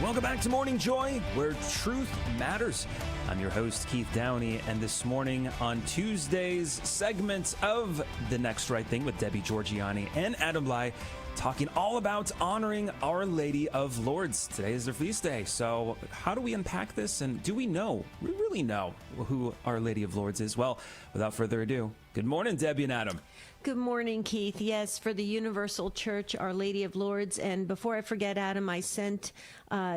Welcome back to Morning Joy, where truth matters. I'm your host, Keith Downey, and this morning on Tuesday's segment of The Next Right Thing with Debbie Georgiani and Adam Lai, talking all about honoring Our Lady of Lourdes. Today is their feast day, so how do we unpack this, and do we really know who Our Lady of Lourdes is? Well, without further ado, good morning, Debbie and Adam. Good morning, Keith. Yes, for the Universal Church, Our Lady of Lourdes. And before I forget, Adam, I sent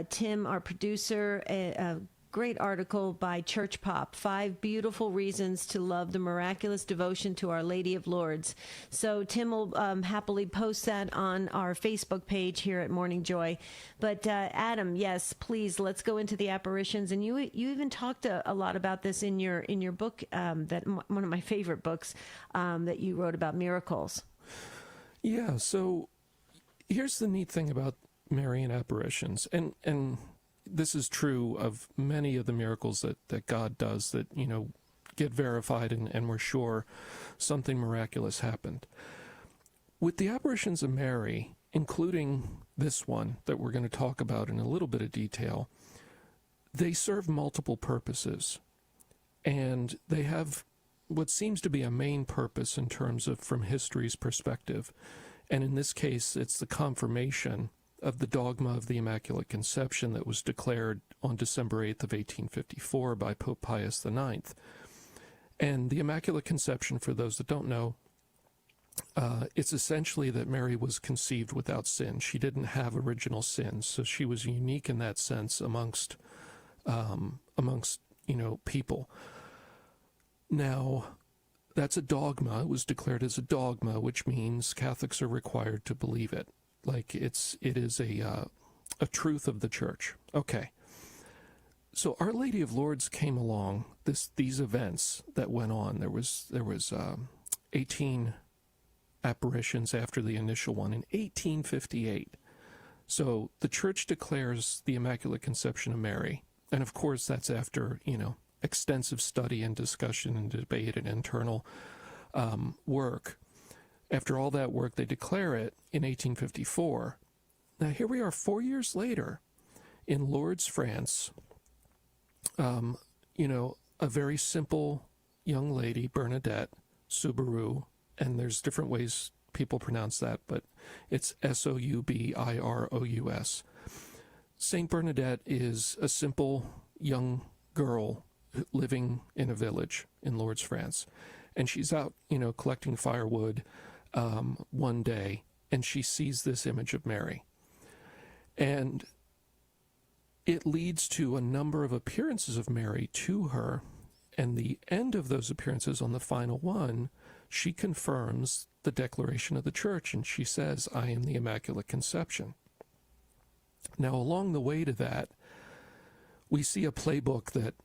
Tim, our producer, a great article by Church Pop, 5 beautiful reasons to love the miraculous devotion to Our Lady of Lourdes. So Tim will happily post that on our Facebook page here at Morning Joy. But Adam, yes, please, let's go into the apparitions. And you even talked a lot about this in your book, that one of my favorite books that you wrote about miracles. Yeah, so here's the neat thing about Marian apparitions, and this is true of many of the miracles that God does that, get verified and we're sure something miraculous happened. With the apparitions of Mary, including this one that we're going to talk about in a little bit of detail, they serve multiple purposes. And they have what seems to be a main purpose in terms of from history's perspective. And in this case, it's the confirmation of the dogma of the Immaculate Conception that was declared on December 8th of 1854 by Pope Pius IX. And the Immaculate Conception, for those that don't know, it's essentially that Mary was conceived without sin. She didn't have original sins, so she was unique in that sense amongst people. Now, that's a dogma. It was declared as a dogma, which means Catholics are required to believe it. Like it is a truth of the church. Okay. So Our Lady of Lourdes came along. These events that went on. There was 18 apparitions after the initial one in 1858. So the church declares the Immaculate Conception of Mary, and of course that's after extensive study and discussion and debate and internal work. After all that work, they declare it in 1854. Now, here we are 4 years later in Lourdes, France. A very simple young lady, Bernadette Soubirous, and there's different ways people pronounce that, but it's Soubirous. Saint Bernadette is a simple young girl living in a village in Lourdes, France. And she's out, collecting firewood one day, and she sees this image of Mary. And it leads to a number of appearances of Mary to her, and the end of those appearances, on the final one, she confirms the declaration of the church, and she says, "I am the Immaculate Conception." Now, along the way to that, we see a playbook that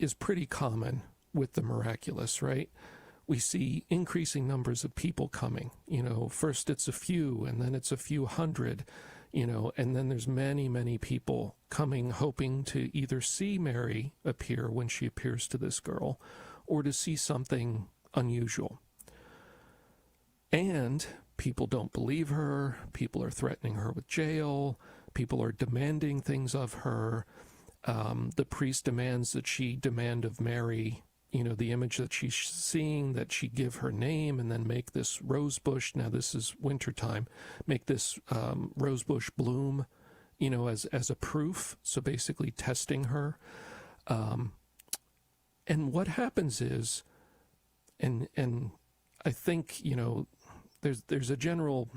is pretty common with the miraculous, right? We see increasing numbers of people coming. First it's a few, and then it's a few hundred, and then there's many, many people coming, hoping to either see Mary appear when she appears to this girl, or to see something unusual. And people don't believe her. People are threatening her with jail. People are demanding things of her. The priest demands that she demand of Mary, the image that she's seeing, that she give her name and then make this rose bush. Now, this is wintertime. Make this rose bush bloom, as a proof. So basically testing her. And what happens is, and I think, there's a general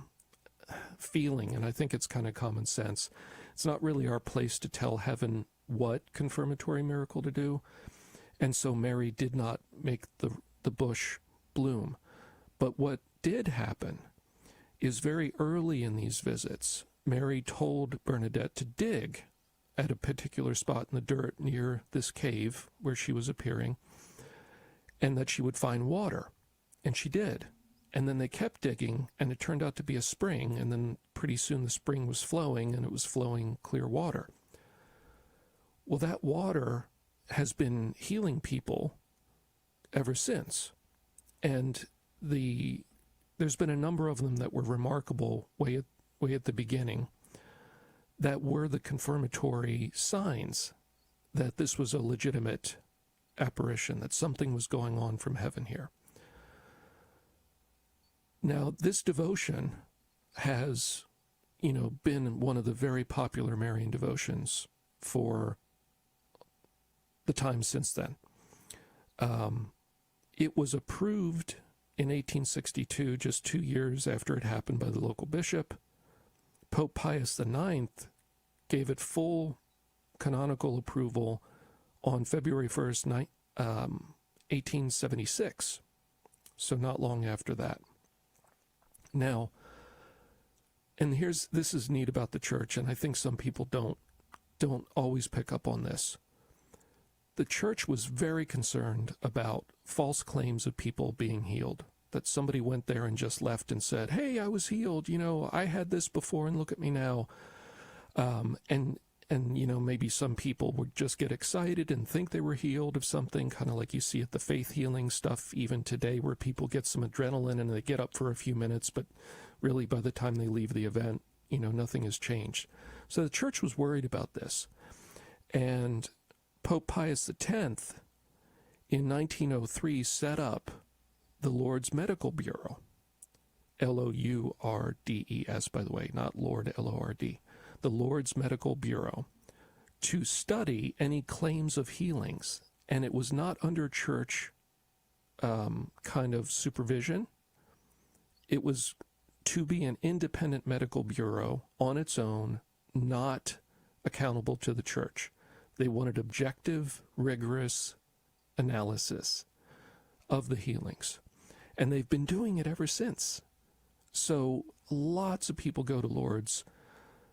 feeling, and I think it's kind of common sense. It's not really our place to tell heaven what confirmatory miracle to do. And so Mary did not make the bush bloom. But what did happen is very early in these visits, Mary told Bernadette to dig at a particular spot in the dirt near this cave where she was appearing, and that she would find water. And she did. And then they kept digging, and it turned out to be a spring, and then pretty soon the spring was flowing, and it was flowing clear water. Well, that water has been healing people ever since. And there's been a number of them that were remarkable way at the beginning. that were the confirmatory signs that this was a legitimate apparition, that something was going on from heaven here. Now, this devotion has, been one of the very popular Marian devotions for the time since then. It was approved in 1862, just 2 years after it happened, by the local bishop. Pope Pius IX gave it full canonical approval on February 1st, 1876, so not long after that. Now, and this is neat about the church, and I think some people don't always pick up on this. The church was very concerned about false claims of people being healed, that somebody went there and just left and said, hey, I was healed, I had this before and look at me now. And maybe some people would just get excited and think they were healed of something, kind of like you see at the faith healing stuff even today, where people get some adrenaline and they get up for a few minutes, but really by the time they leave the event, nothing has changed. So the church was worried about this. And Pope Pius X in 1903 set up the Lourdes Medical Bureau, Lourdes, by the way, not Lord, Lord, the Lourdes Medical Bureau, to study any claims of healings. And it was not under church kind of supervision. It was to be an independent medical bureau on its own, not accountable to the church. They wanted objective, rigorous analysis of the healings. And they've been doing it ever since. So lots of people go to Lourdes.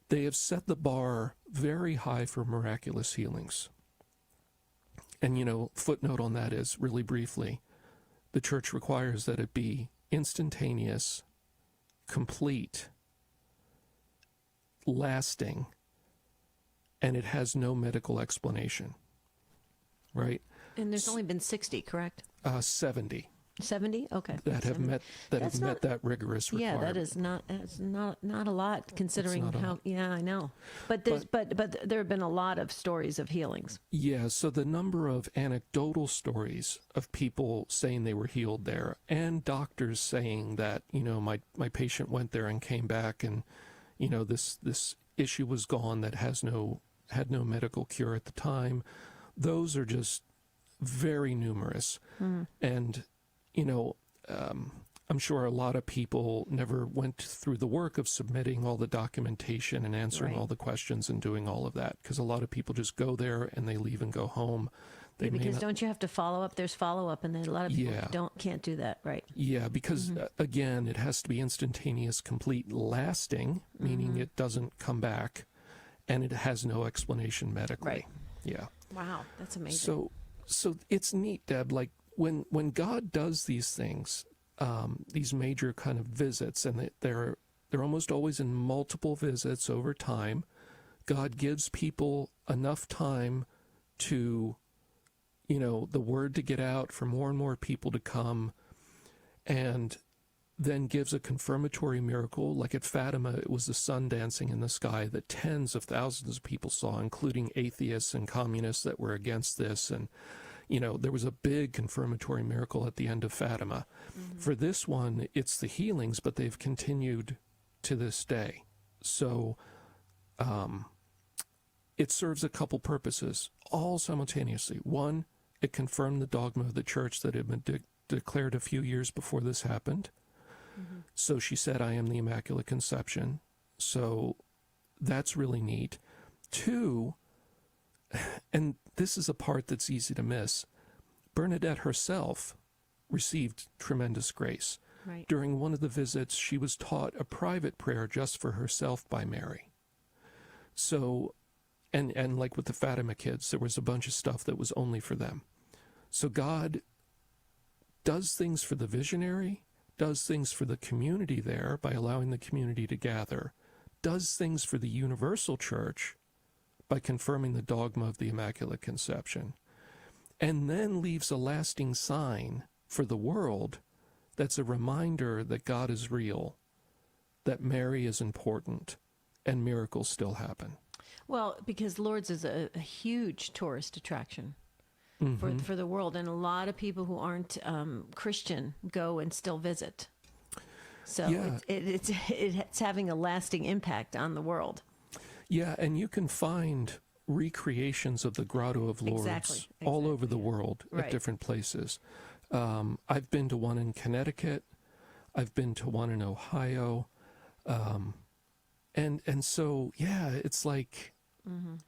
They have set the bar very high for miraculous healings. And, footnote on that is, really briefly, the church requires that it be instantaneous, complete, lasting, and it has no medical explanation, right? And there's only been 60, correct? 70. 70? Okay. That have 70. met that rigorous requirement. Yeah, that's not a lot considering how. Yeah, I know. But there have been a lot of stories of healings. Yeah, so the number of anecdotal stories of people saying they were healed there, and doctors saying that, my patient went there and came back, and this issue was gone that had no medical cure at the time. Those are just very numerous. And I'm sure a lot of people never went through the work of submitting all the documentation and answering all the questions and doing all of that, because a lot of people just go there and they leave and go home. Because don't you have to follow up? There's follow up, and then a lot of people can't do that, right? Yeah, because again, it has to be instantaneous, complete, lasting, meaning it doesn't come back, and it has no explanation medically. Right. Yeah. Wow, that's amazing. So it's neat, Deb. Like when God does these things, these major kind of visits, and they're almost always in multiple visits over time. God gives people enough time to, the word to get out, for more and more people to come, and then gives a confirmatory miracle. Like at Fatima, it was the sun dancing in the sky that tens of thousands of people saw, including atheists and communists that were against this. And, there was a big confirmatory miracle at the end of Fatima. For this one, it's the healings, but they've continued to this day. So it serves a couple purposes, all simultaneously. One, it confirmed the dogma of the church that had been declared a few years before this happened. So she said, I am the Immaculate Conception. So that's really neat. Two, and this is a part that's easy to miss, Bernadette herself received tremendous grace. Right. During one of the visits, she was taught a private prayer just for herself by Mary. So, and like with the Fatima kids, there was a bunch of stuff that was only for them. So God does things for the visionary, does things for the community there by allowing the community to gather, does things for the universal church by confirming the dogma of the Immaculate Conception, and then leaves a lasting sign for the world that's a reminder that God is real, that Mary is important, and miracles still happen. Well, because Lourdes is a huge tourist attraction for the world, and a lot of people who aren't Christian go and still visit. So Yeah. it's having a lasting impact on the world. Yeah, and you can find recreations of the Grotto of Lourdes Exactly. all over the world Right. at different places. I've been to one in Connecticut. I've been to one in Ohio. And so, yeah, it's like,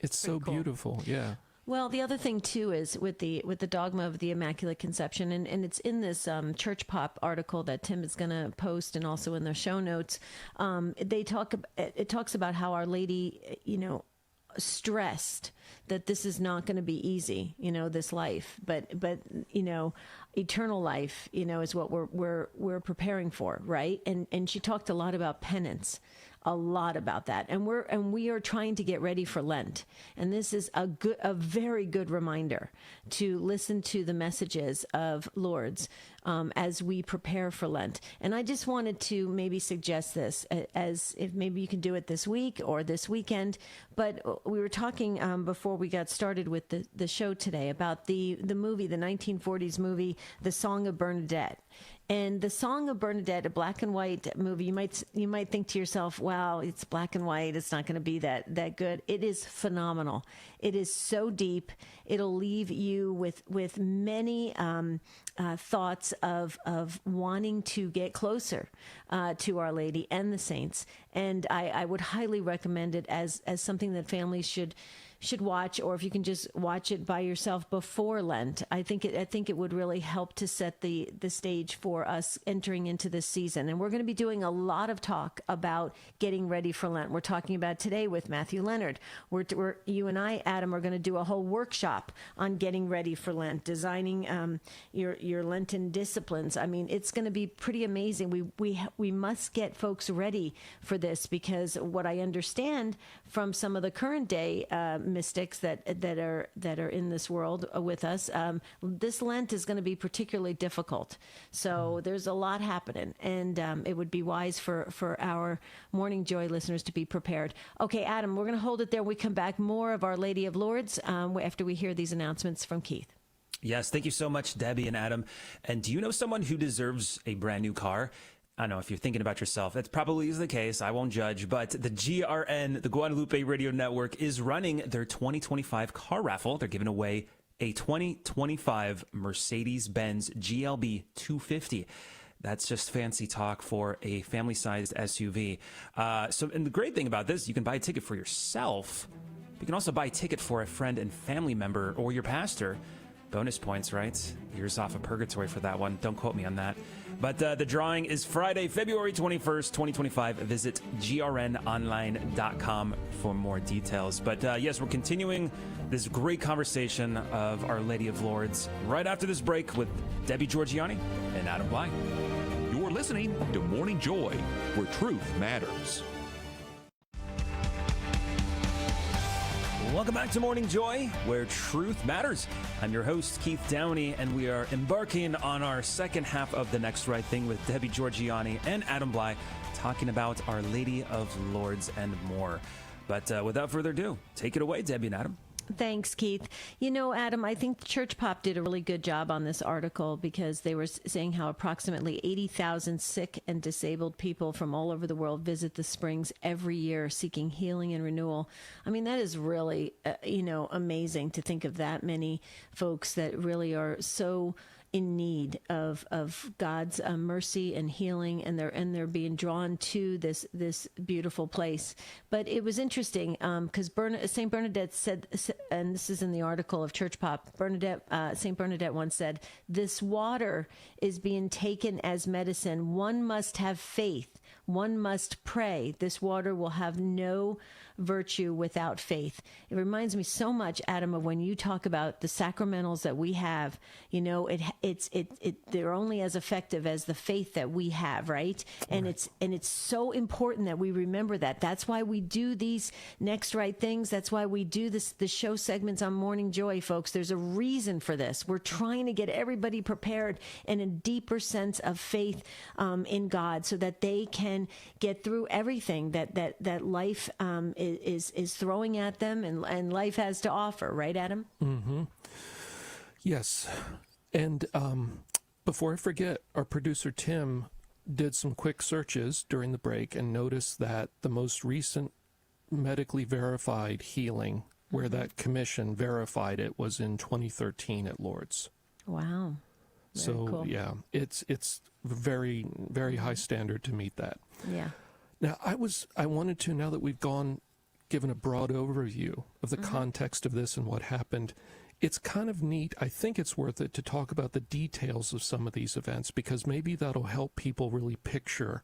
it's so cool. beautiful. Yeah. Well, the other thing too is with the dogma of the Immaculate Conception, and it's in this Church Pop article that Tim is going to post, and also in the show notes. It talks about how Our Lady, stressed that this is not going to be easy, this life, but eternal life, is what we're preparing for, right? And she talked a lot about penance. A lot about that, and we are trying to get ready for Lent, and this is a very good reminder to listen to the messages of Lourdes as we prepare for Lent. And I just wanted to maybe suggest this as if maybe you can do it this week or this weekend. But we were talking before we got started with the show today about the movie, the 1940s movie, The Song of Bernadette. And The Song of Bernadette, a black and white movie, you might think to yourself, wow, it's black and white, it's not going to be that good. It is phenomenal. It is so deep. It'll leave you with many thoughts of wanting to get closer to Our Lady and the saints. And I would highly recommend it as something that families should watch, or if you can just watch it by yourself before Lent. I think it would really help to set the stage for us entering into this season. And we're going to be doing a lot of talk about getting ready for Lent. We're talking about today with Matthew Leonard. You and I, Adam, are going to do a whole workshop on getting ready for Lent, designing your Lenten disciplines. I mean, it's going to be pretty amazing. We must get folks ready for this, because what I understand from some of the current day mystics that are in this world with us, this Lent is going to be particularly difficult. So there's a lot happening, and it would be wise for our Morning Joy listeners to be prepared. Okay, Adam, we're going to hold it there. When we come back, more of Our Lady of Lourdes after we hear these announcements from Keith. Yes, thank you so much, Debbie and Adam. And do you know someone who deserves a brand new car? I don't know if you're thinking about yourself. That probably is the case. I won't judge. But the GRN, the Guadalupe Radio Network, is running their 2025 car raffle. They're giving away a 2025 Mercedes-Benz GLB 250. That's just fancy talk for a family-sized SUV. And the great thing about this, you can buy a ticket for yourself. You can also buy a ticket for a friend and family member or your pastor. Bonus points, right? Years off of purgatory for that one. Don't quote me on that. But the drawing is Friday, February 21st, 2025. Visit grnonline.com for more details. But yes, we're continuing this great conversation of Our Lady of Lourdes right after this break with Debbie Georgiani and Adam Bly. You're listening to Morning Joy, where truth matters. Welcome back to Morning Joy, where truth matters. I'm your host, Keith Downey, and we are embarking on our second half of The Next Right Thing with Debbie Georgiani and Adam Bly, talking about Our Lady of Lourdes and more. But without further ado, take it away, Debbie and Adam. Thanks, Keith. Adam, I think Church Pop did a really good job on this article, because they were saying how approximately 80,000 sick and disabled people from all over the world visit the springs every year seeking healing and renewal. I mean, that is really, amazing to think of that many folks that really are so in need of God's mercy and healing, and they're being drawn to this beautiful place. But it was interesting because Saint Bernadette said, and this is in the article of Church Pop, Saint Bernadette once said, "This water is being taken as medicine. One must have faith. One must pray. This water will have no virtue without faith." It reminds me so much, Adam, of when you talk about the sacramentals that we have. they're only as effective as the faith that we have, right? And it's so important that we remember that. That's why we do these next right things. That's why we do the show segments on Morning Joy, folks. There's a reason for this. We're trying to get everybody prepared in a deeper sense of faith in God, so that they can get through everything that life is throwing at them, and life has to offer, right, Adam? Yes. And before I forget, our producer Tim did some quick searches during the break and noticed that the most recent medically verified healing, where that commission verified it, was in 2013 at Lourdes. Wow. Very cool. Yeah, it's very, very high standard to meet that. Yeah. Now, I wanted to, now that we've given a broad overview of the context of this and what happened, it's kind of neat. I think it's worth it to talk about the details of some of these events, because maybe that'll help people really picture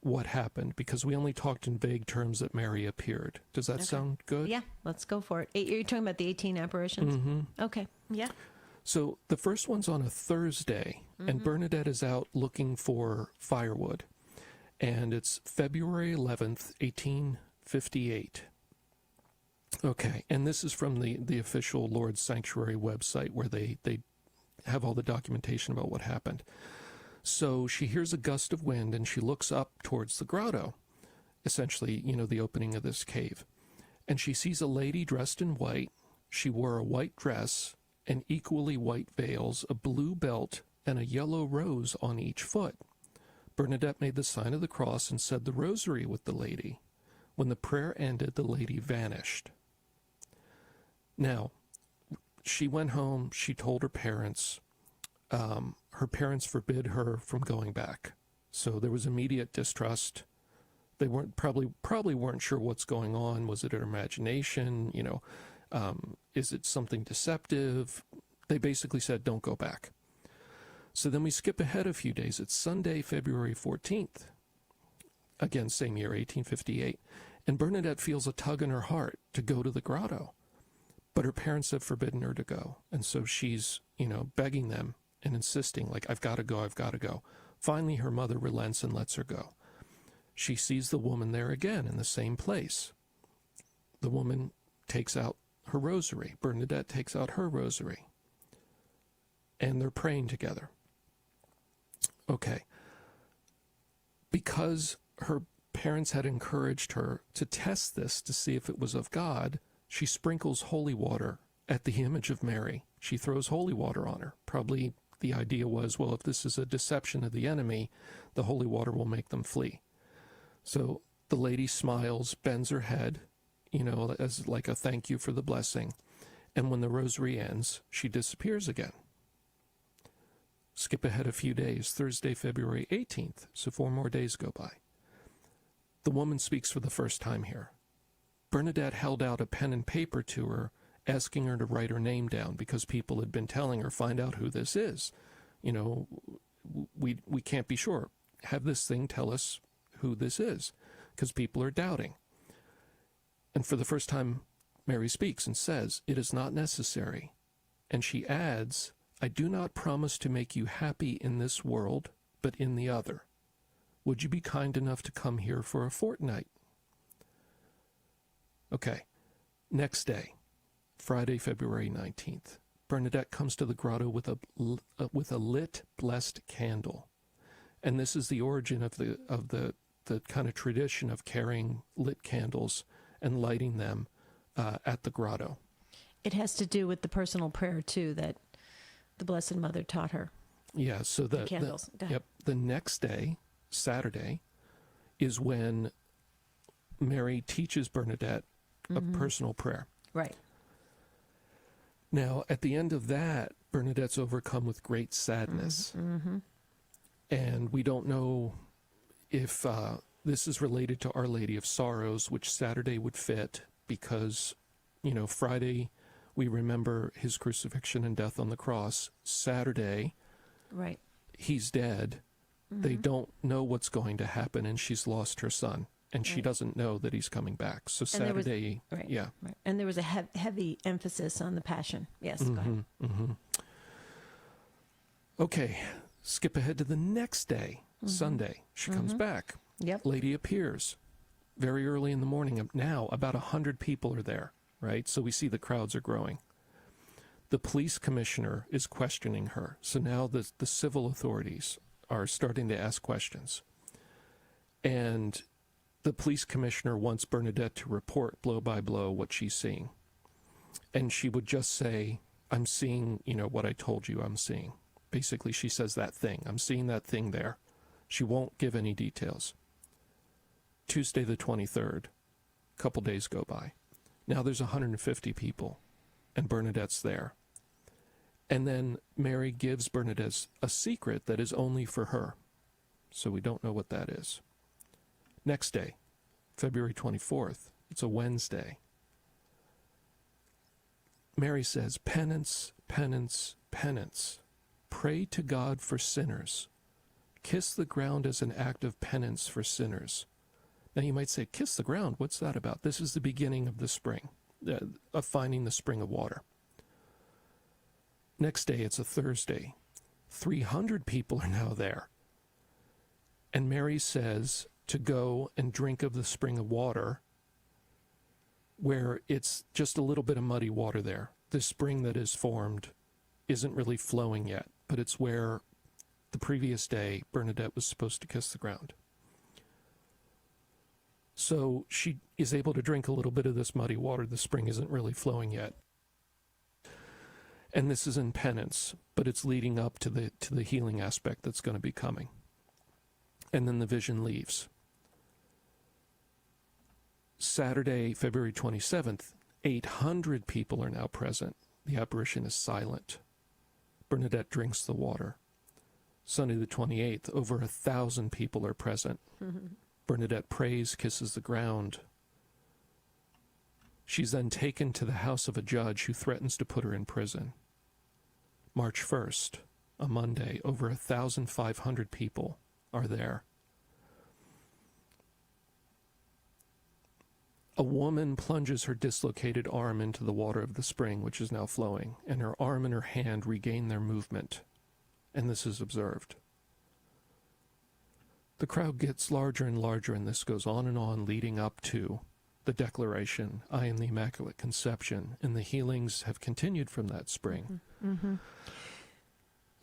what happened, because we only talked in vague terms that Mary appeared. Does that sound good? Yeah, let's go for it. You're talking about the 18 apparitions? Okay, yeah. So the first one's on a Thursday, and Bernadette is out looking for firewood. And it's February 11th, 1858. Okay, and this is from the official Lourdes Sanctuary website, where they have all the documentation about what happened. So she hears a gust of wind, and she looks up towards the grotto, essentially, the opening of this cave. And she sees a lady dressed in white. She wore a white dress and equally white veils, a blue belt, and a yellow rose on each foot. Bernadette made the sign of the cross and said the rosary with the lady. When the prayer ended, the lady vanished. Now, she went home. She told her parents. Her parents forbid her from going back. So there was immediate distrust. They probably weren't sure what's going on. Was it her imagination? Is it something deceptive? They basically said, don't go back. So then we skip ahead a few days. It's Sunday, February 14th. Again, same year, 1858. And Bernadette feels a tug in her heart to go to the grotto. But her parents have forbidden her to go. And so she's, begging them and insisting, like, I've got to go, I've got to go. Finally, her mother relents and lets her go. She sees the woman there again in the same place. The woman takes out her rosary. Bernadette takes out her rosary. And they're praying together. Okay. Because her parents had encouraged her to test this to see if it was of God, she sprinkles holy water at the image of Mary. She throws holy water on her. Probably the idea was, well, if this is a deception of the enemy, the holy water will make them flee. So the lady smiles, bends her head, as like a thank you for the blessing. And when the rosary ends, she disappears again. Skip ahead a few days, Thursday, February 18th, so 4 more days go by. The woman speaks for the first time here. Bernadette held out a pen and paper to her, asking her to write her name down, because people had been telling her, find out who this is. We can't be sure. Have this thing tell us who this is, because people are doubting. And for the first time, Mary speaks and says, it is not necessary. And she adds, I do not promise to make you happy in this world, but in the other. Would you be kind enough to come here for a fortnight? Okay. Next day, Friday, February 19th. Bernadette comes to the grotto with a lit, blessed candle. And this is the origin of the kind of tradition of carrying lit candles and lighting them at the grotto. It has to do with the personal prayer, too, that the Blessed Mother taught her. Yeah, so the candles. The next day, Saturday, is when Mary teaches Bernadette a personal prayer. Right. Now, at the end of that, Bernadette's overcome with great sadness. And we don't know if this is related to Our Lady of Sorrows, which Saturday would fit, because, Friday we remember his crucifixion and death on the cross. Saturday, right, he's dead. They don't know what's going to happen, and she's lost her son. And she doesn't know that he's coming back. So Saturday, right. And there was a heavy emphasis on the Passion. Yes, go ahead. Okay, skip ahead to the next day, Sunday. She comes back. Yep. Lady appears very early in the morning. Now about 100 people are there, right? So we see the crowds are growing. The police commissioner is questioning her. So now the civil authorities are starting to ask questions. And the police commissioner wants Bernadette to report blow by blow what she's seeing. And she would just say, I'm seeing, what I told you I'm seeing. Basically, she says that thing. I'm seeing that thing there. She won't give any details. Tuesday the 23rd, a couple days go by. Now there's 150 people, and Bernadette's there. And then Mary gives Bernadette a secret that is only for her. So we don't know what that is. Next day, February 24th, it's a Wednesday. Mary says, penance, penance, penance. Pray to God for sinners. Kiss the ground as an act of penance for sinners. Now you might say, kiss the ground, what's that about? This is the beginning of the spring, of finding the spring of water. Next day, it's a Thursday. 300 people are now there. And Mary says to go and drink of the spring of water, where it's just a little bit of muddy water there. The spring that is formed isn't really flowing yet, but it's where the previous day Bernadette was supposed to kiss the ground. So she is able to drink a little bit of this muddy water. The spring isn't really flowing yet. And this is in penance, but it's leading up to the healing aspect that's going to be coming. And then the vision leaves. Saturday, February 27th, 800 people are now present. The apparition is silent. Bernadette drinks the water. Sunday the 28th, over 1,000 people are present. Bernadette prays, kisses the ground. She's then taken to the house of a judge who threatens to put her in prison. March 1st, a Monday, over 1,500 people are there. A woman plunges her dislocated arm into the water of the spring, which is now flowing, and her arm and her hand regain their movement, and this is observed. The crowd gets larger and larger, and this goes on, leading up to the declaration, I am the Immaculate Conception, and the healings have continued from that spring.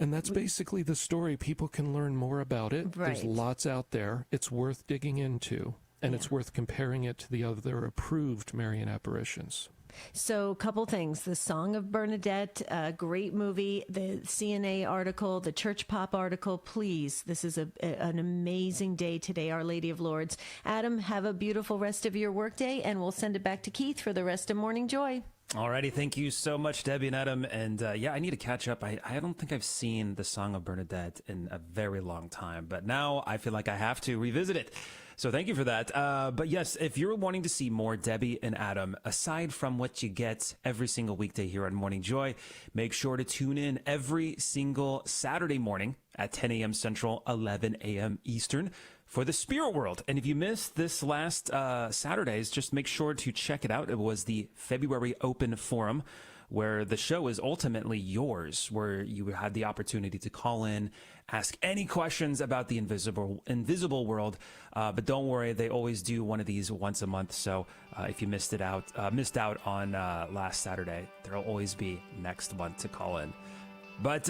And that's basically the story. People can learn more about it. Right. There's lots out there. It's worth digging into, and it's worth comparing it to the other approved Marian apparitions. So a couple things. The Song of Bernadette, a great movie, the CNA article, the Church Pop article. Please, this is an amazing day today, Our Lady of Lourdes. Adam, have a beautiful rest of your workday, and we'll send it back to Keith for the rest of Morning Joy. Alrighty, thank you so much, Debbie and Adam. And I need to catch up. I don't think I've seen the Song of Bernadette in a very long time, but now I feel like I have to revisit it. So thank you for that. But yes, if you're wanting to see more Debbie and Adam, aside from what you get every single weekday here on Morning Joy, make sure to tune in every single Saturday morning at 10 a.m. Central, 11 a.m. Eastern for the Spirit World. And if you missed this last Saturday's, just make sure to check it out. It was the February Open Forum, where the show is ultimately yours, where you had the opportunity to call in, ask any questions about the invisible world. But don't worry, they always do one of these once a month. So if you missed out on last Saturday, there'll always be next month to call in. But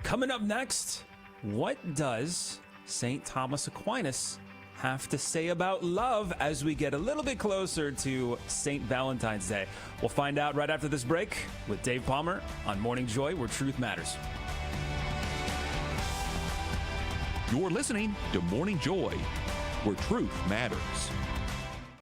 coming up next, what does St. Thomas Aquinas have to say about love as we get a little bit closer to St. Valentine's Day? We'll find out right after this break with Dave Palmer on Morning Joy, where truth matters. You're listening to Morning Joy, where truth matters.